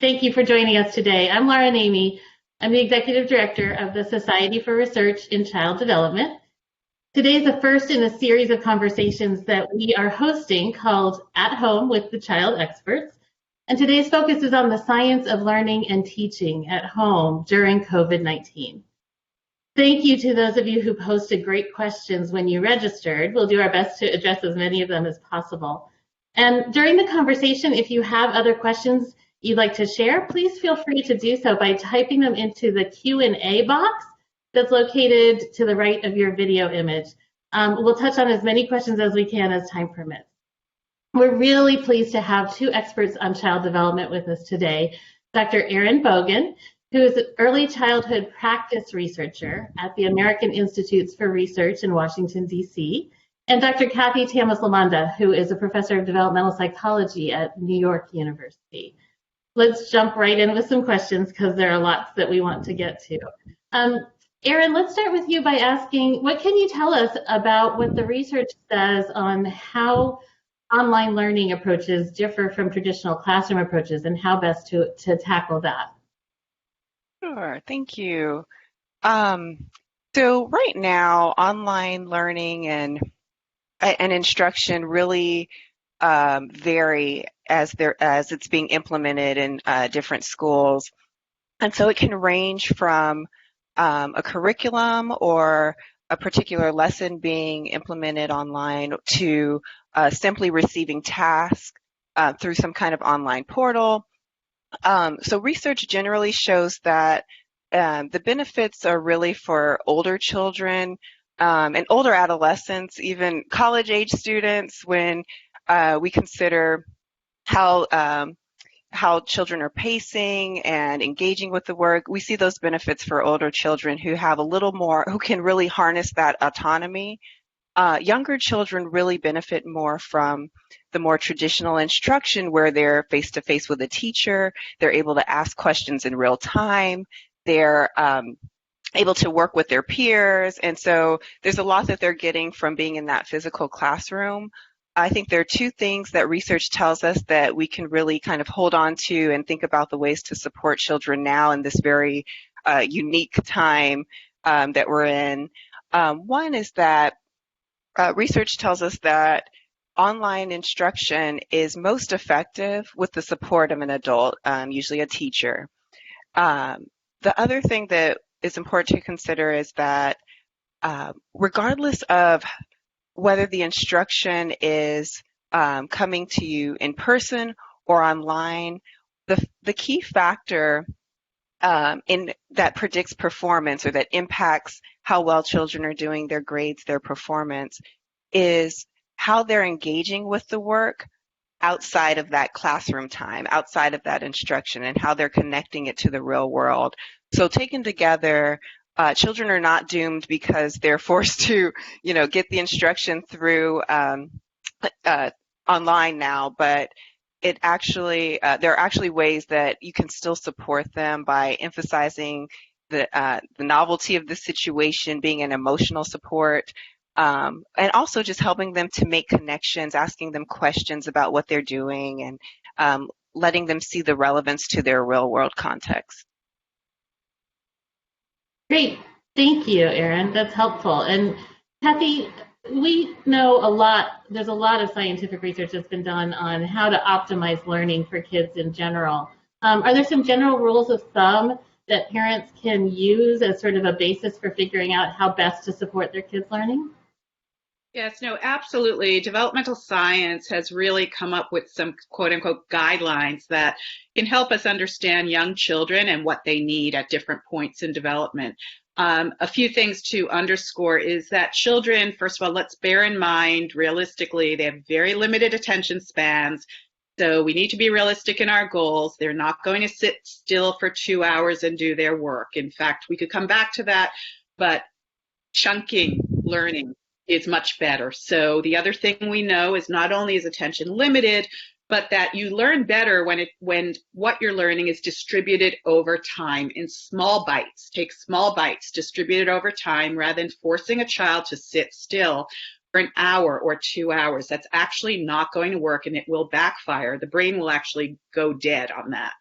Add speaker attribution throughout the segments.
Speaker 1: Thank you for joining us today. I'm Namy. I'm the Executive Director of the Society for Research in Child Development. Today is the first in a series of conversations that we are hosting called At Home with the Child Experts. And today's focus is on the science of learning and teaching at home during COVID-19. Thank you to those of you who posted great questions when you registered. We'll do our best to address as many of them as possible. And during the conversation, if you have other questions you'd like to share, please feel free to do so by typing them into the Q&A box that's located to the right of your video image. We'll touch on as many questions as we can as time permits. We're really pleased to have two experts on child development with us today, Dr. Erin Bogan, who is an early childhood practice researcher at the American Institutes for Research in Washington, D.C., and Dr. Catherine Tamis-LaMonda, who is a professor of developmental psychology at New York University. Let's jump right in with some questions because there are lots that we want to get to. Erin, let's start with you by asking, what can you tell us about what the research says on how online learning approaches differ from traditional classroom approaches and how best to tackle that?
Speaker 2: Sure, thank you. So right now, online learning and instruction really vary as it's being implemented in different schools. And so it can range from a curriculum or a particular lesson being implemented online to simply receiving tasks through some kind of online portal. So research generally shows that the benefits are really for older children and older adolescents, even college-age students, when we consider how children are pacing and engaging with the work. We see those benefits for older children who have a little more, who can really harness that autonomy. Younger children really benefit more from the more traditional instruction where they're face-to-face with a teacher, they're able to ask questions in real time, they're able to work with their peers, and so there's a lot that they're getting from being in that physical classroom. I think there are two things that research tells us that we can really kind of hold on to and think about the ways to support children now in this very unique time that we're in. One is that research tells us that online instruction is most effective with the support of an adult, usually a teacher. The other thing that is important to consider is that regardless of whether the instruction is coming to you in person or online, the key factor in that predicts performance or that impacts how well children are doing, their grades, their performance, is how they're engaging with the work outside of that classroom time, outside of that instruction, and how they're connecting it to the real world. So taken together, children are not doomed because they're forced to, get the instruction through online now, but there are actually ways that you can still support them by emphasizing the novelty of the situation, being an emotional support, and also just helping them to make connections, asking them questions about what they're doing, and letting them see the relevance to their real world context.
Speaker 1: Great. Thank you, Erin. That's helpful. And Kathy, we know there's a lot of scientific research that's been done on how to optimize learning for kids in general. Are there some general rules of thumb that parents can use as sort of a basis for figuring out how best to support their kids' learning?
Speaker 3: Yes, no, absolutely. Developmental science has really come up with some quote-unquote guidelines that can help us understand young children and what they need at different points in development. A few things to underscore is that children, first of all, let's bear in mind, realistically, they have very limited attention spans. So we need to be realistic in our goals. They're not going to sit still for 2 hours and do their work. In fact, we could come back to that, but chunking learning is much better. So the other thing we know is not only is attention limited, but that you learn better when what you're learning is distributed over time in small bites. Take small bites, distributed over time, rather than forcing a child to sit still for an hour or 2 hours. That's actually not going to work, and it will backfire. The brain will actually go dead on that.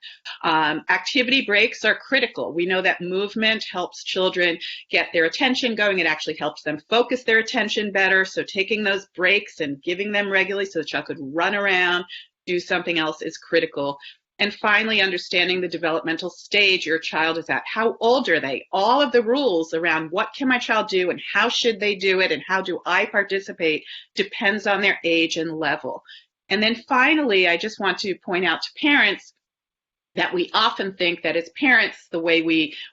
Speaker 3: Activity breaks are critical. We know that movement helps children get their attention going. It actually helps them focus their attention better. So taking those breaks and giving them regularly so the child could run around, do something else is critical. And finally, understanding the developmental stage your child is at. How old are they? All of the rules around what can my child do and how should they do it and how do I participate depends on their age and level. And then finally, I just want to point out to parents that we often think that as parents,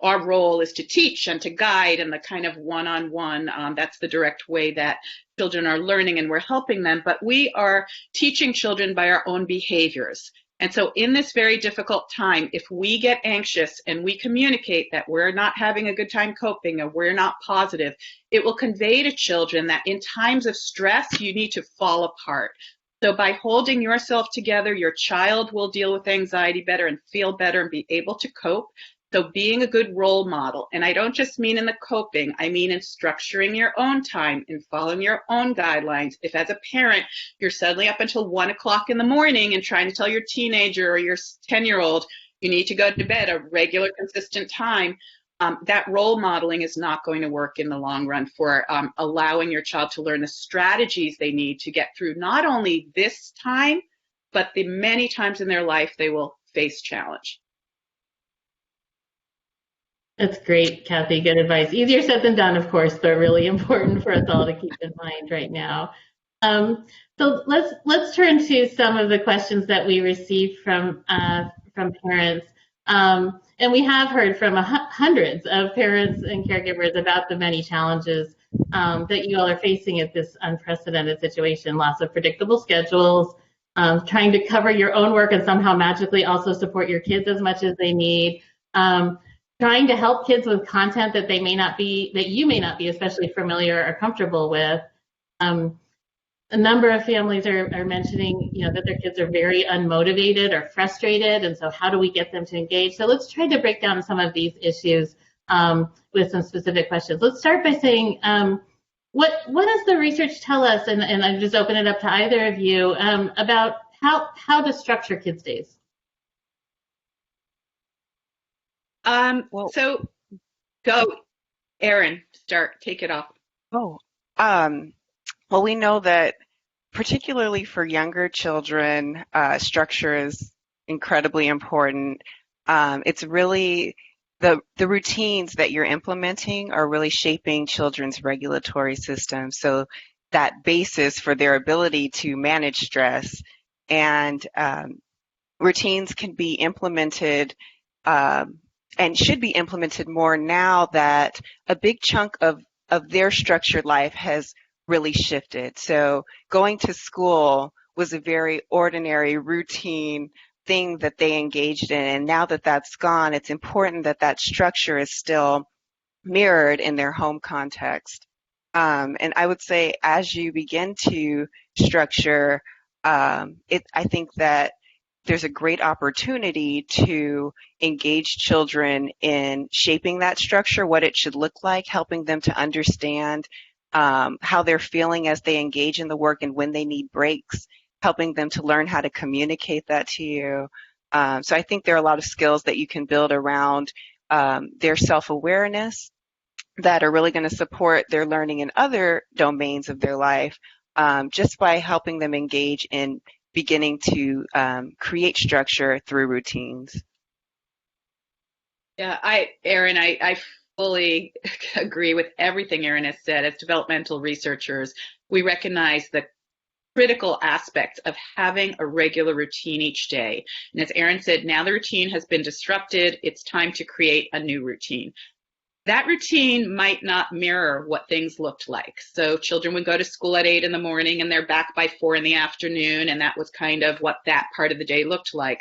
Speaker 3: our role is to teach and to guide and the kind of one-on-one, that's the direct way that children are learning and we're helping them, but we are teaching children by our own behaviors. And so in this very difficult time, if we get anxious and we communicate that we're not having a good time coping or we're not positive, it will convey to children that in times of stress, you need to fall apart. So by holding yourself together, your child will deal with anxiety better and feel better and be able to cope. So being a good role model, and I don't just mean in the coping, I mean in structuring your own time and following your own guidelines. If as a parent, you're suddenly up until 1 o'clock in the morning and trying to tell your teenager or your 10-year-old, you need to go to bed a regular, consistent time, that role modeling is not going to work in the long run for allowing your child to learn the strategies they need to get through not only this time, but the many times in their life they will face challenge.
Speaker 1: That's great, Kathy. Good advice. Easier said than done, of course, but really important for us all to keep in mind right now. So let's turn to some of the questions that we received from parents. And we have heard from hundreds of parents and caregivers about the many challenges that you all are facing at this unprecedented situation. Lots of predictable schedules, trying to cover your own work and somehow magically also support your kids as much as they need. Trying to help kids with content that you may not be especially familiar or comfortable with. A number of families are mentioning, that their kids are very unmotivated or frustrated, and so how do we get them to engage? So let's try to break down some of these issues with some specific questions. Let's start by saying, what does the research tell us, and I just open it up to either of you, about how to structure kids' days?
Speaker 3: So go, Erin, take it off.
Speaker 2: Well, we know that particularly for younger children, structure is incredibly important. It's really the routines that you're implementing are really shaping children's regulatory system. So that basis for their ability to manage stress, and routines can be implemented and should be implemented more now that a big chunk of their structured life has really shifted. So going to school was a very ordinary, routine thing that they engaged in. And now that that's gone, it's important that that structure is still mirrored in their home context. And I would say as you begin to structure, I think that there's a great opportunity to engage children in shaping that structure, what it should look like, helping them to understand how they're feeling as they engage in the work and when they need breaks, helping them to learn how to communicate that to you. So I think there are a lot of skills that you can build around their self-awareness that are really going to support their learning in other domains of their life, just by helping them engage in beginning to create structure through routines.
Speaker 3: Yeah, Erin, I fully agree with everything Erin has said. As developmental researchers, we recognize the critical aspects of having a regular routine each day. And as Erin said, now the routine has been disrupted. It's time to create a new routine. That routine might not mirror what things looked like. So children would go to school at 8 in the morning and they're back by 4 in the afternoon, and that was kind of what that part of the day looked like.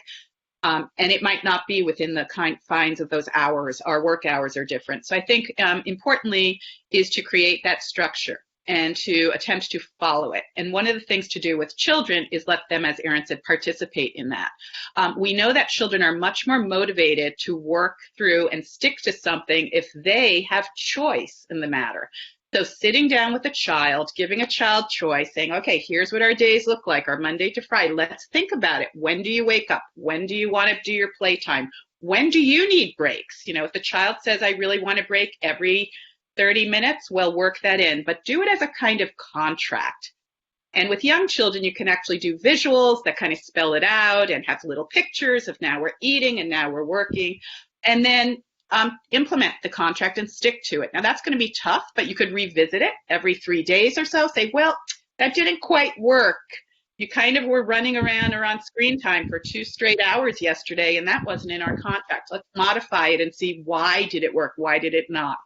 Speaker 3: And it might not be within the confines of those hours. Our work hours are different. So I think importantly is to create that structure and to attempt to follow it. And one of the things to do with children is let them, as Erin said, participate in that. We know that children are much more motivated to work through and stick to something if they have choice in the matter. So sitting down with a child, giving a child choice, saying, okay, here's what our days look like, our Monday to Friday. Let's think about it. When do you wake up? When do you want to do your playtime? When do you need breaks? If the child says, I really want a break every 30 minutes, well, work that in, but do it as a kind of contract. And with young children, you can actually do visuals that kind of spell it out and have little pictures of now we're eating and now we're working. And then implement the contract and stick to it. Now that's going to be tough, but you could revisit it every 3 days or so. Say, well, that didn't quite work. You kind of were running around or on screen time for 2 straight hours yesterday, and that wasn't in our contract. Let's modify it and see why did it work, why did it not.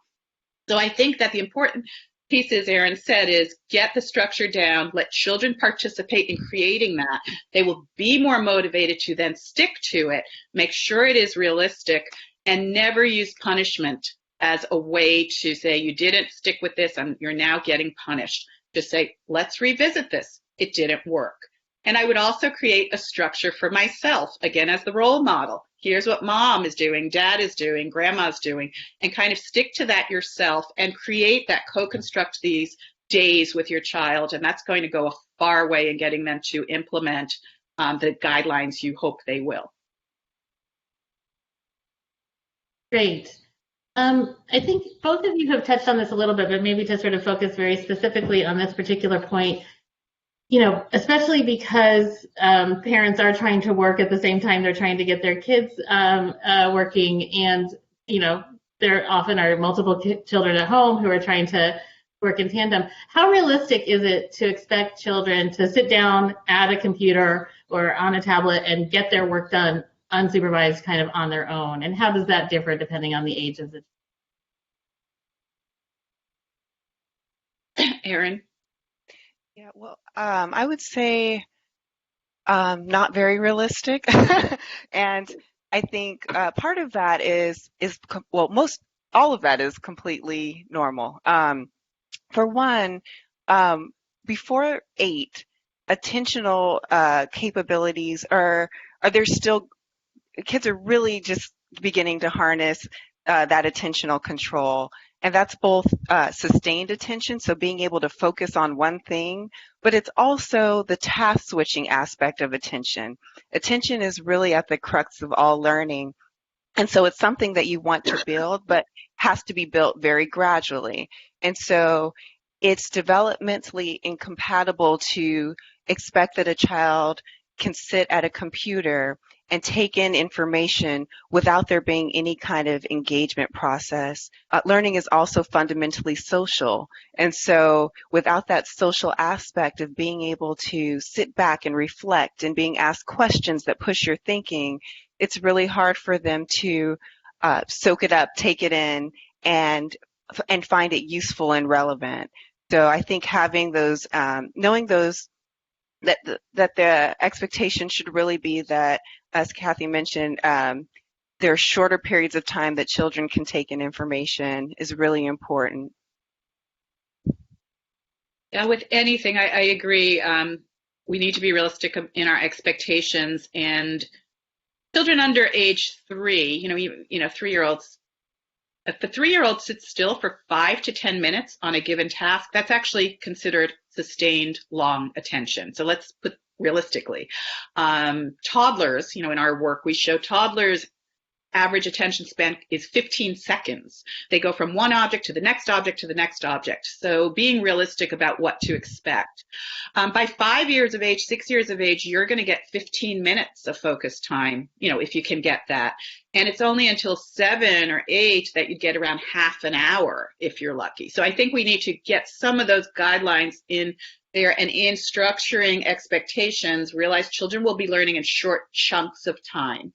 Speaker 3: So I think that the important piece, as Erin said, is get the structure down, let children participate in creating that. They will be more motivated to then stick to it, make sure it is realistic, and never use punishment as a way to say, you didn't stick with this and you're now getting punished. Just say, let's revisit this. It didn't work. And I would also create a structure for myself, again, as the role model. Here's what mom is doing, dad is doing, grandma's doing, and kind of stick to that yourself and create that, co-construct these days with your child. And that's going to go a far way in getting them to implement the guidelines you hope they will.
Speaker 1: Great. I think both of you have touched on this a little bit, but maybe to sort of focus very specifically on this particular point, especially because parents are trying to work at the same time they're trying to get their kids working, and, there often are multiple children at home who are trying to work in tandem. How realistic is it to expect children to sit down at a computer or on a tablet and get their work done unsupervised, kind of on their own? And how does that differ depending on the age of the
Speaker 3: Erin?
Speaker 2: Yeah, well, I would say not very realistic. And I think part of that is all of that is completely normal. For one, before 8, attentional capabilities kids are really just beginning to harness that attentional control. And that's both sustained attention, so being able to focus on one thing, but it's also the task switching aspect of attention. Attention is really at the crux of all learning. And so it's something that you want to build, but has to be built very gradually. And so it's developmentally incompatible to expect that a child can sit at a computer and take in information without there being any kind of engagement process. Learning is also fundamentally social. And so without that social aspect of being able to sit back and reflect and being asked questions that push your thinking, it's really hard for them to soak it up, take it in, and find it useful and relevant. So I think having those, knowing those, that the expectation should really be that, as Kathy mentioned, there are shorter periods of time that children can take in information is really important.
Speaker 3: Yeah, with anything, I agree. We need to be realistic in our expectations, and children under age 3, 3-year-olds, if the 3-year-old sits still for 5 to 10 minutes on a given task, that's actually considered sustained long attention. So let's put realistically. Toddlers, in our work, we show toddlers' average attention span is 15 seconds. They go from one object to the next object to the next object. So being realistic about what to expect. By 5 years of age, 6 years of age, you're going to get 15 minutes of focus time, if you can get that. And it's only until 7 or 8 that you get around half an hour if you're lucky. So I think we need to get some of those guidelines in there, and in structuring expectations, realize children will be learning in short chunks of time.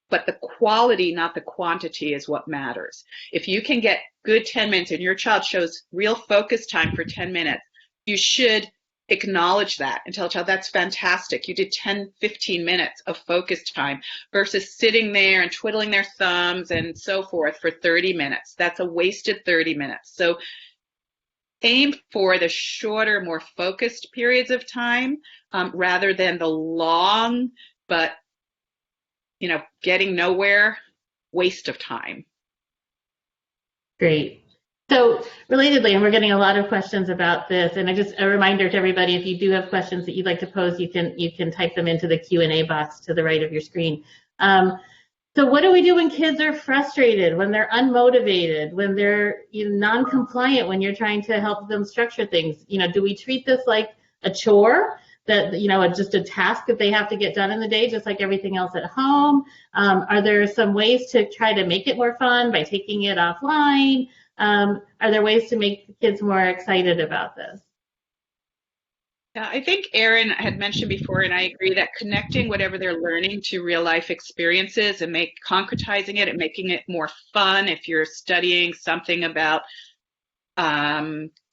Speaker 3: But the quality, not the quantity, is what matters. If you can get good 10 minutes and your child shows real focus time for 10 minutes, you should acknowledge that and tell a child, that's fantastic. You did 10, 15 minutes of focus time versus sitting there and twiddling their thumbs and so forth for 30 minutes. That's a wasted 30 minutes. So aim for the shorter, more focused periods of time rather than the long, but getting nowhere waste of time.
Speaker 1: Great. So relatedly, and we're getting a lot of questions about this, and just a reminder to everybody, if you do have questions that you'd like to pose, you can type them into the Q&A box to the right of your screen. So what do we do when kids are frustrated, when they're unmotivated, when they're non-compliant, when you're trying to help them structure things? Do we treat this like a chore, that just a task that they have to get done in the day, just like everything else at home? Are there some ways to try to make it more fun by taking it offline? Are there ways to make the kids more excited about this?
Speaker 3: Yeah, I think Erin had mentioned before, and I agree, that connecting whatever they're learning to real life experiences and concretizing it and making it more fun. If you're studying something about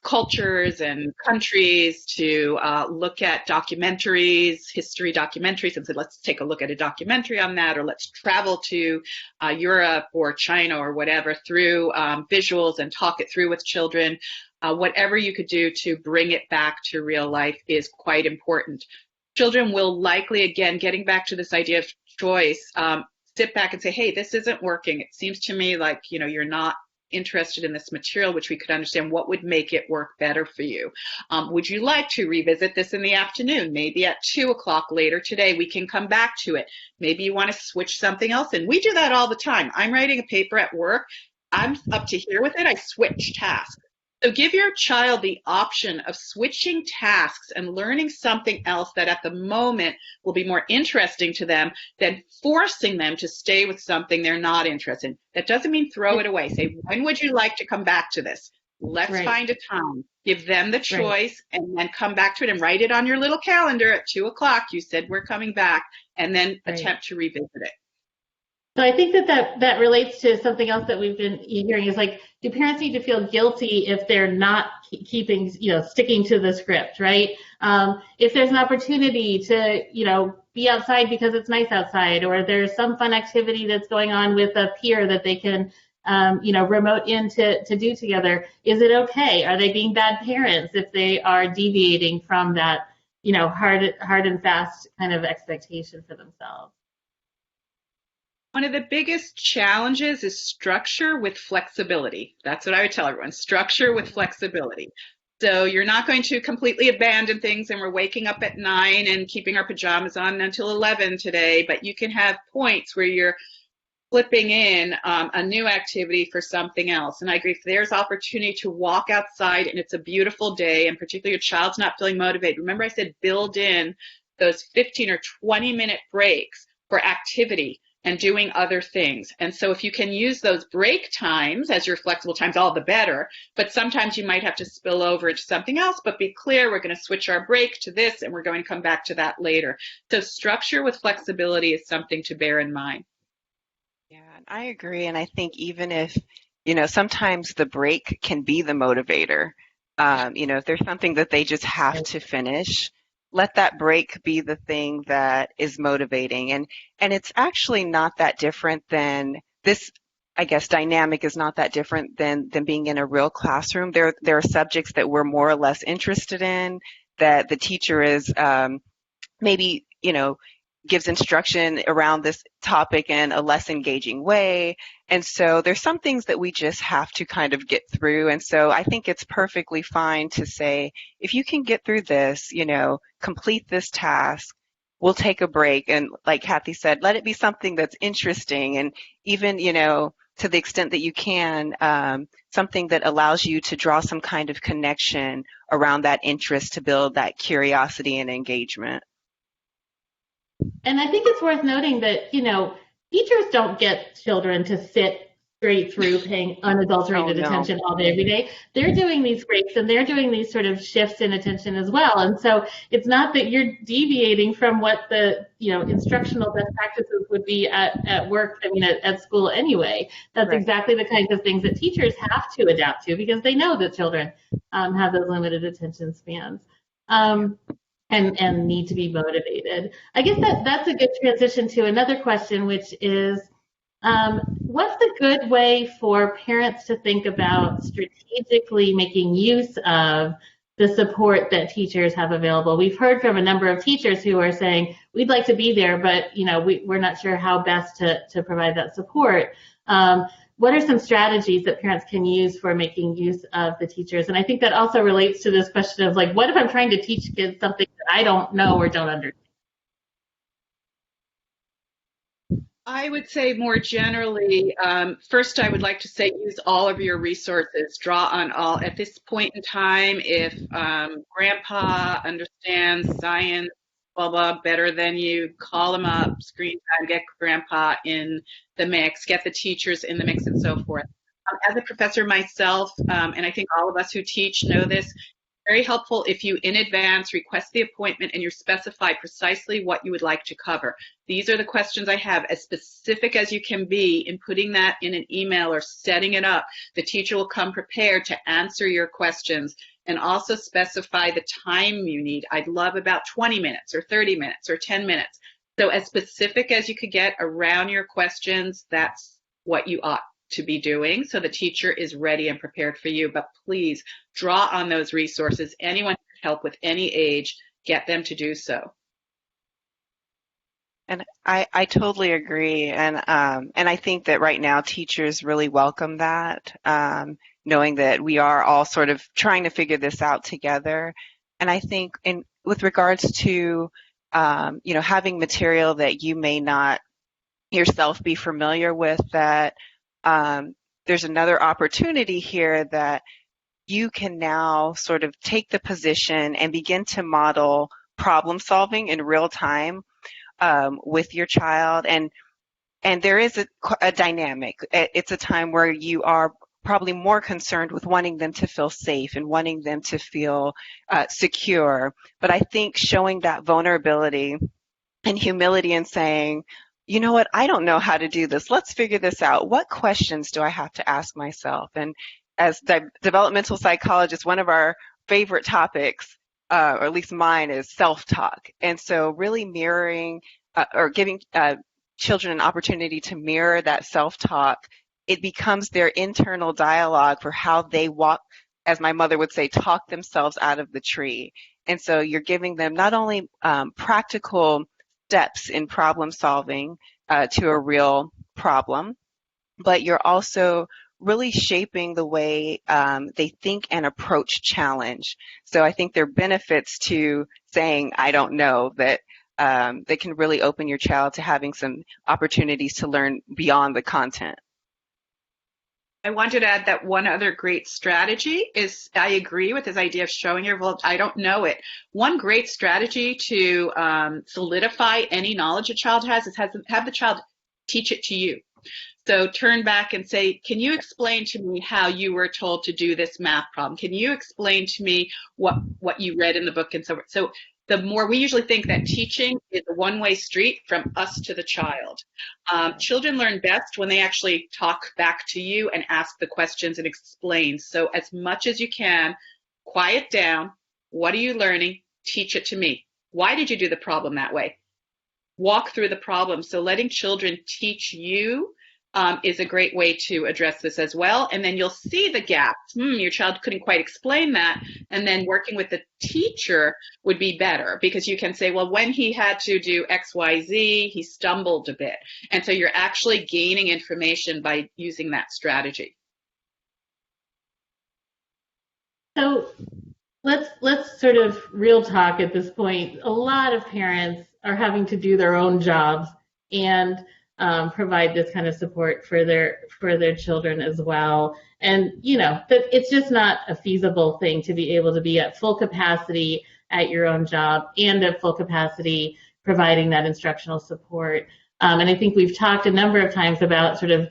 Speaker 3: cultures and countries, to look at documentaries, history documentaries, and say, let's take a look at a documentary on that, or let's travel to Europe or China or whatever through visuals and talk it through with children. Whatever you could do to bring it back to real life is quite important. Children will likely, again, getting back to this idea of choice, sit back and say, hey, this isn't working. It seems to me like, you're not interested in this material, which we could understand what would make it work better for you. Would you like to revisit this in the afternoon? Maybe at 2 o'clock later today, we can come back to it. Maybe you want to switch something else in. We do that all the time. I'm writing a paper at work. I'm up to here with it. I switch tasks. So give your child the option of switching tasks and learning something else that at the moment will be more interesting to them than forcing them to stay with something they're not interested in. That doesn't mean throw it away. Say, when would you like to come back to this? Let's find a time. Give them the choice and then come back to it and write it on your little calendar at 2 o'clock. You said we're coming back, and then attempt to revisit it.
Speaker 1: So I think that relates to something else that we've been hearing, is like, do parents need to feel guilty if they're not sticking to the script, right? If there's an opportunity to, be outside because it's nice outside, or there's some fun activity that's going on with a peer that they can, remote in to do together, is it okay? Are they being bad parents if they are deviating from that, hard and fast kind of expectation for themselves?
Speaker 3: One of the biggest challenges is structure with flexibility. That's what I would tell everyone, structure with flexibility. So you're not going to completely abandon things and we're waking up at 9 and keeping our pajamas on until 11 today, but you can have points where you're flipping in a new activity for something else. And I agree, if there's opportunity to walk outside and it's a beautiful day, and particularly your child's not feeling motivated, remember I said build in those 15 or 20-minute breaks for activity and doing other things. And so if you can use those break times as your flexible times, all the better. But sometimes you might have to spill over into something else, but be clear, we're going to switch our break to this and we're going to come back to that later. So structure with flexibility is something to bear in mind.
Speaker 2: Yeah, I agree. And I think even if, sometimes the break can be the motivator. If there's something that they just have to finish, let that break be the thing that is motivating. And it's actually not that different than this, I guess, dynamic is not that different than being in a real classroom. There are subjects that we're more or less interested in, that the teacher is maybe, gives instruction around this topic in a less engaging way. And so there's some things that we just have to kind of get through. And so I think it's perfectly fine to say, if you can get through this, complete this task, we'll take a break. And like Kathy said, let it be something that's interesting. And even, to the extent that you can, something that allows you to draw some kind of connection around that interest to build that curiosity and engagement.
Speaker 1: And I think it's worth noting that, teachers don't get children to sit straight through paying unadulterated attention all day, every day. They're doing these breaks and they're doing these sort of shifts in attention as well. And so it's not that you're deviating from what the, instructional best practices would be at work, at school anyway. That's exactly the kinds of things that teachers have to adapt to, because they know that children have those limited attention spans. And need to be motivated. I guess that's a good transition to another question, which is, what's a good way for parents to think about strategically making use of the support that teachers have available? We've heard from a number of teachers who are saying, we'd like to be there, but we're not sure how best to provide that support. what are some strategies that parents can use for making use of the teachers? And I think that also relates to this question of like, what if I'm trying to teach kids something that I don't know or don't understand?
Speaker 3: I would say more generally, first I would like to say use all of your resources. Draw on all. At this point in time, if grandpa understands science, blah, blah, better than you, call him up, screen time, get grandpa in the mix, get the teachers in the mix, and so forth. As a professor myself, and I think all of us who teach know this, very helpful if you in advance request the appointment and you specify precisely what you would like to cover. These are the questions I have, as specific as you can be in putting that in an email or setting it up. The teacher will come prepared to answer your questions, and also specify the time you need. I'd love about 20 minutes or 30 minutes or 10 minutes. So as specific as you could get around your questions, that's what you ought to be doing, so the teacher is ready and prepared for you. But please draw on those resources. Anyone who can help with any age, get them to do so.
Speaker 2: And I totally agree. And I think that right now teachers really welcome that, knowing that we are all sort of trying to figure this out together. And I think with regards to, having material that you may not yourself be familiar with, that there's another opportunity here that you can now sort of take the position and begin to model problem solving in real time with your child. And there is a dynamic. It's a time where you are probably more concerned with wanting them to feel safe and wanting them to feel secure. But I think showing that vulnerability and humility and saying, you know what, I don't know how to do this. Let's figure this out. What questions do I have to ask myself? And as developmental psychologists, one of our favorite topics, or at least mine, is self-talk. And so really mirroring or giving children an opportunity to mirror that self-talk, it becomes their internal dialogue for how they walk, as my mother would say, talk themselves out of the tree. And so you're giving them not only practical steps in problem solving to a real problem, but you're also really shaping the way they think and approach challenge. So I think there are benefits to saying, I don't know, that they can really open your child to having some opportunities to learn beyond the content.
Speaker 3: I wanted to add that one other great strategy is, I agree with this idea of showing your I don't know it. One great strategy to solidify any knowledge a child has is have the child teach it to you. So turn back and say, can you explain to me how you were told to do this math problem? Can you explain to me what you read in the book and so forth? So the more, we usually think that teaching is a one-way street from us to the child. Children learn best when they actually talk back to you and ask the questions and explain. So as much as you can, quiet down. What are you learning? Teach it to me. Why did you do the problem that way? Walk through the problem. So letting children teach you is a great way to address this as well. And then you'll see the gaps. Your child couldn't quite explain that. And then working with the teacher would be better, because you can say, well, when he had to do X, Y, Z, he stumbled a bit. And so you're actually gaining information by using that strategy.
Speaker 1: So let's sort of real talk at this point. A lot of parents are having to do their own jobs and provide this kind of support for their children as well. And, that it's just not a feasible thing to be able to be at full capacity at your own job and at full capacity providing that instructional support. And I think we've talked a number of times about sort of,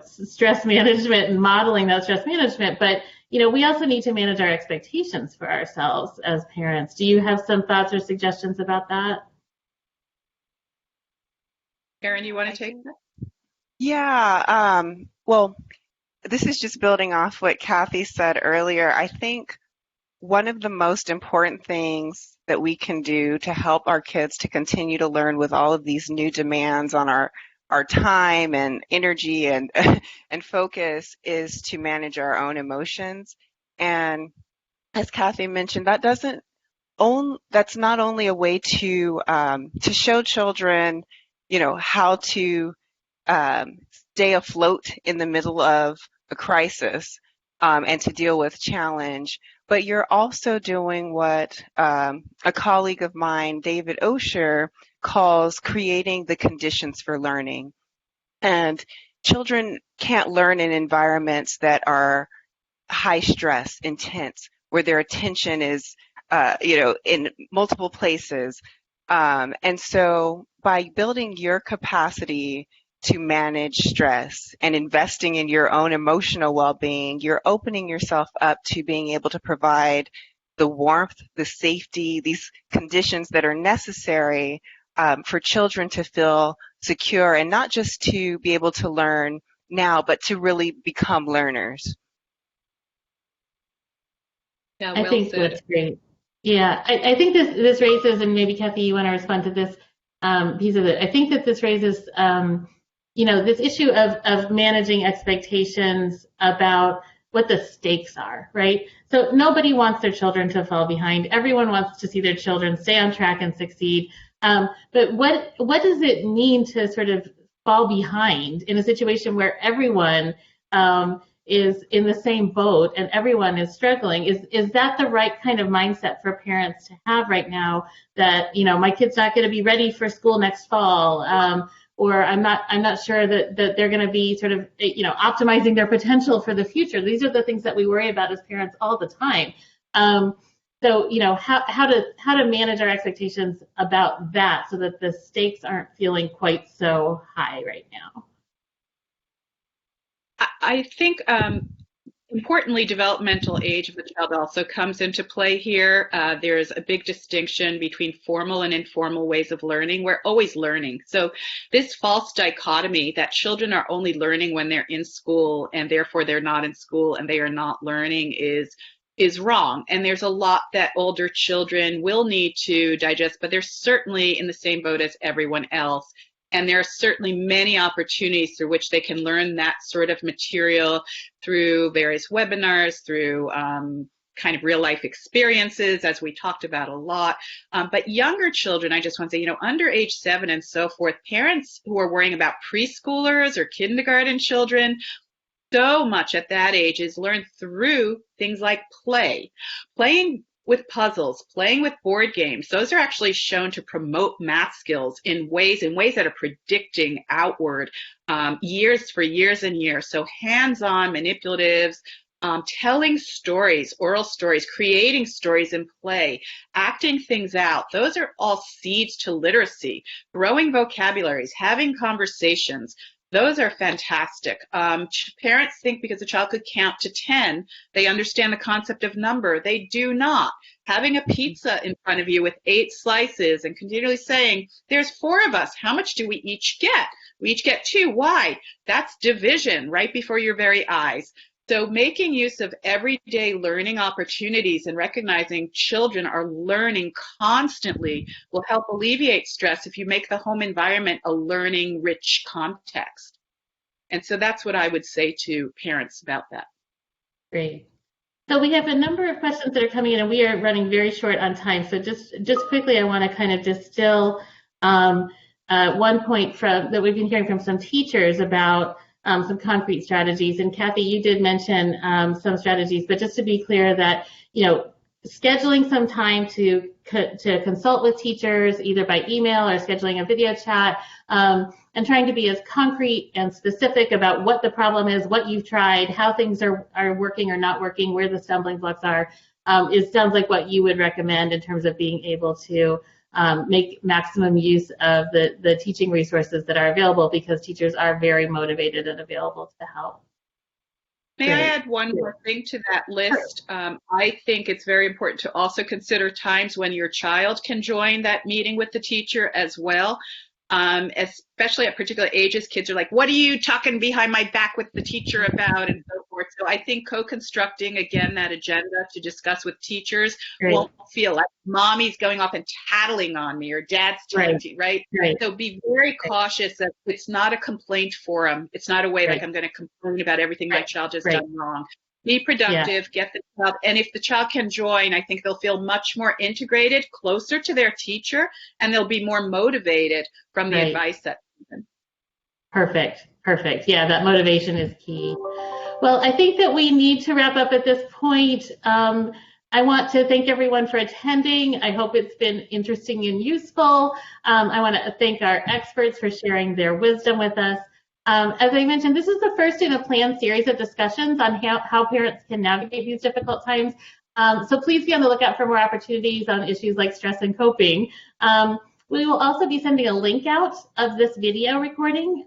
Speaker 1: stress management and modeling that stress management, but, we also need to manage our expectations for ourselves as parents. Do you have some thoughts or suggestions about that?
Speaker 3: Erin, you want to take that?
Speaker 2: Yeah. Well, this is just building off what Kathy said earlier. I think one of the most important things that we can do to help our kids to continue to learn with all of these new demands on our time and energy and and focus is to manage our own emotions. And as Kathy mentioned, that's not only a way to show children, how to stay afloat in the middle of a crisis and to deal with challenge. But you're also doing what a colleague of mine, David Osher, calls creating the conditions for learning. And children can't learn in environments that are high stress, intense, where their attention is, in multiple places. And so by building your capacity to manage stress and investing in your own emotional well-being, you're opening yourself up to being able to provide the warmth, the safety, these conditions that are necessary for children to feel secure, and not just to be able to learn now, but to really become learners.
Speaker 3: Yeah,
Speaker 1: I think that's great. Yeah, I think this raises, and maybe Kathy, you want to respond to this piece of it. I think that this raises, this issue of managing expectations about what the stakes are, right? So nobody wants their children to fall behind. Everyone wants to see their children stay on track and succeed. But what does it mean to sort of fall behind in a situation where everyone is in the same boat and everyone is struggling? Is that the right kind of mindset for parents to have right now, that, my kid's not going to be ready for school next fall, or I'm not sure that they're going to be sort of, optimizing their potential for the future? These are the things that we worry about as parents all the time. So, how to manage our expectations about that so that the stakes aren't feeling quite so high right now.
Speaker 3: I think importantly, developmental age of the child also comes into play here. There's a big distinction between formal and informal ways of learning. We're always learning. So this false dichotomy that children are only learning when they're in school and therefore they're not in school and they are not learning is wrong. And there's a lot that older children will need to digest, but they're certainly in the same boat as everyone else. And there are certainly many opportunities through which they can learn that sort of material through various webinars, through kind of real life experiences, as we talked about a lot. But younger children, I just want to say, under age 7 and so forth, parents who are worrying about preschoolers or kindergarten children, so much at that age is learned through things like playing with puzzles, playing with board games. Those are actually shown to promote math skills in ways that are predicting outward years for years and years. So hands-on manipulatives, telling stories, oral stories, creating stories in play, acting things out. Those are all seeds to literacy, growing vocabularies, having conversations. Those are fantastic. Parents think because a child could count to 10, they understand the concept of number. They do not. Having a pizza in front of you with 8 slices and continually saying, there's 4 of us. How much do we each get? We each get 2. Why? That's division right before your very eyes. So making use of everyday learning opportunities and recognizing children are learning constantly will help alleviate stress if you make the home environment a learning rich context. And so that's what I would say to parents about that.
Speaker 1: Great. So we have a number of questions that are coming in, and we are running very short on time. So just quickly, I want to kind of distill one point that we've been hearing from some teachers about some concrete strategies. And Kathy, you did mention some strategies, but just to be clear that, scheduling some time to consult with teachers, either by email or scheduling a video chat, and trying to be as concrete and specific about what the problem is, what you've tried, how things are working or not working, where the stumbling blocks are, sounds like what you would recommend in terms of being able to make maximum use of the teaching resources that are available, because teachers are very motivated and available to help.
Speaker 3: May I add one more thing to that list? I think it's very important to also consider times when your child can join that meeting with the teacher as well. Especially at particular ages, kids are like, what are you talking behind my back with the teacher about, and so forth. So I think co-constructing, again, that agenda to discuss with teachers won't feel like mommy's going off and tattling on me or dad's tattling, right? So be very cautious that it's not a complaint forum. It's not a way like I'm going to complain about everything my child has done wrong. Be productive, get the child, and if the child can join, I think they'll feel much more integrated, closer to their teacher, and they'll be more motivated from the advice that's given.
Speaker 1: Perfect. Yeah, that motivation is key. Well, I think that we need to wrap up at this point. I want to thank everyone for attending. I hope it's been interesting and useful. I want to thank our experts for sharing their wisdom with us. As I mentioned, this is the first in a planned series of discussions on how parents can navigate these difficult times. So please be on the lookout for more opportunities on issues like stress and coping. We will also be sending a link out of this video recording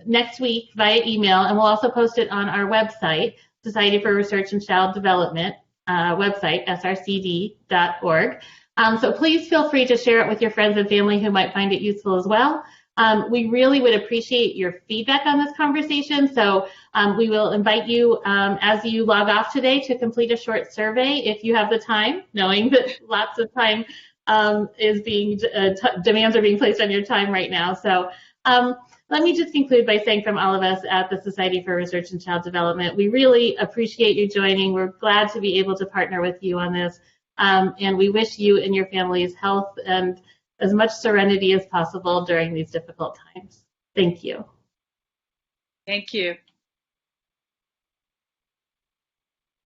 Speaker 1: next week via email, and we'll also post it on our website, Society for Research in Child Development website, srcd.org. So please feel free to share it with your friends and family who might find it useful as well. We really would appreciate your feedback on this conversation, so we will invite you as you log off today to complete a short survey if you have the time, knowing that lots of time is being demands are being placed on your time right now. So let me just conclude by saying, from all of us at the Society for Research in Child Development, we really appreciate you joining. We're glad to be able to partner with you on this, and we wish you and your families health and as much serenity as possible during these difficult times. Thank you.
Speaker 3: Thank you.